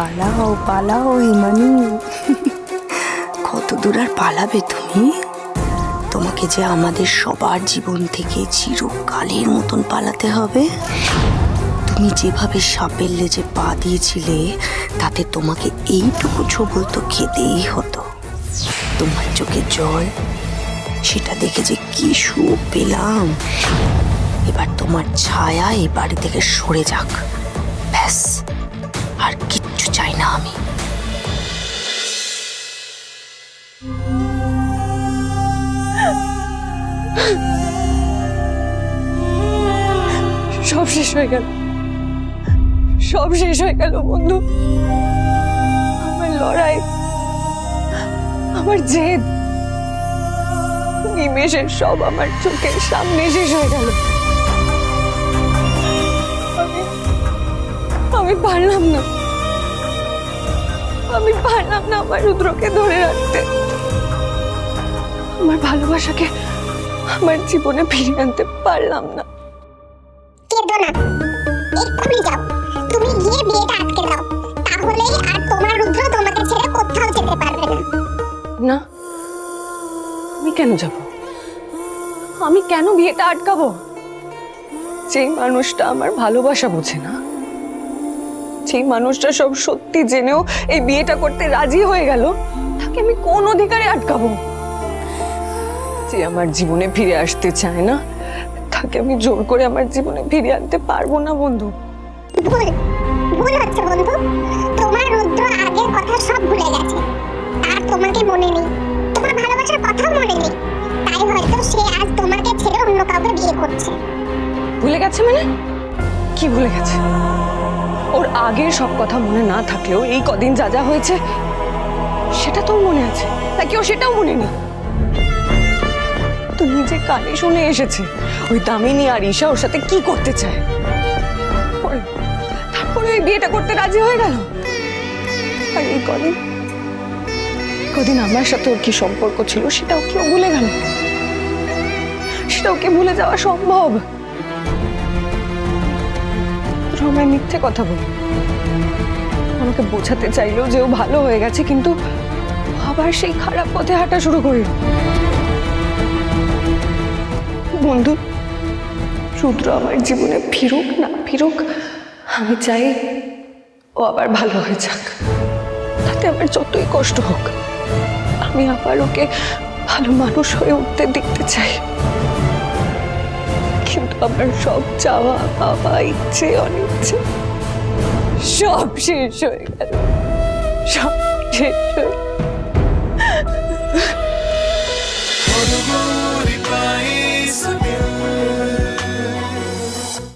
পালাও পালাও হিমানি। কত দূর আর পালাবে তুমি? তোমাকে যে আমাদের সবার জীবন থেকে চিরকালের মতন পালাতে হবে। তুমি যেভাবে সাপের লেজে পা দিয়েছিলে তাতে তোমাকে এইটুকু ছোবল তো খেতেই হতো। তোমার চোখে জল, সেটা দেখে যে কি সুখ পেলাম। এবার তোমার ছায়া এই বাড়ি থেকে সরে যাক, ব্যাস, আর কিচ্ছু চাই না আমি। সব শেষ হয়ে গেল, সব শেষ হয়ে গেল বন্ধু। আমার লড়াই, আমার জেদ, নিমেষে সব আমার চোখের সামনে শেষ হয়ে গেল। আমি পারলাম না, আমি পারলাম না আমার রুদ্রকে ধরে রাখতে। আমার ভালোবাসাকে আমার জীবনে ফিরিয়ে আনতে পারলাম না। কেঁদো না, এক্ষুনি যাও, তুমি গিয়ে বিয়েটা আটকে দাও, তাহলেই আর তোমার রুদ্র তোমাকে ছেড়ে কোথাও যেতে পারবে না। না, আমি কেন যাব? আমি কেন বিয়েটা আটকাবো? যেই মানুষটা আমার ভালোবাসা বোঝে না, যেই মানুষটা সব সত্যি জেনেও এই বিয়েটা করতে রাজি হয়ে গেল, তাকে আমি কোন অধিকারে আটকাবো? যে আমার জীবনে ফিরে আসতে চায় না, তাকে আমি জোর করে আমার জীবনে ফিরিয়ে আনতে পারবো না বন্ধু। ভুল, ভুল হচ্ছে বন্ধু। তোমার রুদ্র আগের কথা সব ভুলে গেছে, আর তোমাকে মনে নেই, তোমার ভালোবাসার কথাও মনে নেই। তাই হয়তো সে আজ তোমাকে ছেড়ে অন্য কাউকে বিয়ে করছে। ভুলে গেছে মানে? কি ভুলে গেছে? ওর আগের সব কথা মনে না থাকলেও এই কদিন যা যা হয়েছে সেটা তো মনে আছে, নাকি ও সেটাও মনে নেই? তো নিজে কানে শুনে এসেছে ওই দামিনী আর ঈশা ওর সাথে কি করতে চায়। তারপরে ওই বিয়েটা করতে রাজি হয়ে গেল। আর এই কদিন আমার সাথে ওর কি সম্পর্ক ছিল সেটাও কি ও ভুলে গেল? সেটাও কি ভুলে যাওয়া সম্ভব? আমায় মিথ্যে কথা বল, আমাকে বোঝাতে চাইলেও যে ও ভালো হয়ে গেছে, কিন্তু আবার সেই খারাপ পথে হাঁটা শুরু করল। বন্ধু, রুদ্র আমার জীবনে ফিরুক না ফিরুক, আমি চাই ও আবার ভালো হয়ে যাক। তাতে আমার যতই কষ্ট হোক, আমি আবার ওকে ভালো মানুষ হয়ে উঠতে দেখতে চাই। কিন্তু আমার সব চাওয়া পাওয়া, ইচ্ছে অনিচ্ছে সব শেষ হয়ে গেল, সব শেষ হয়ে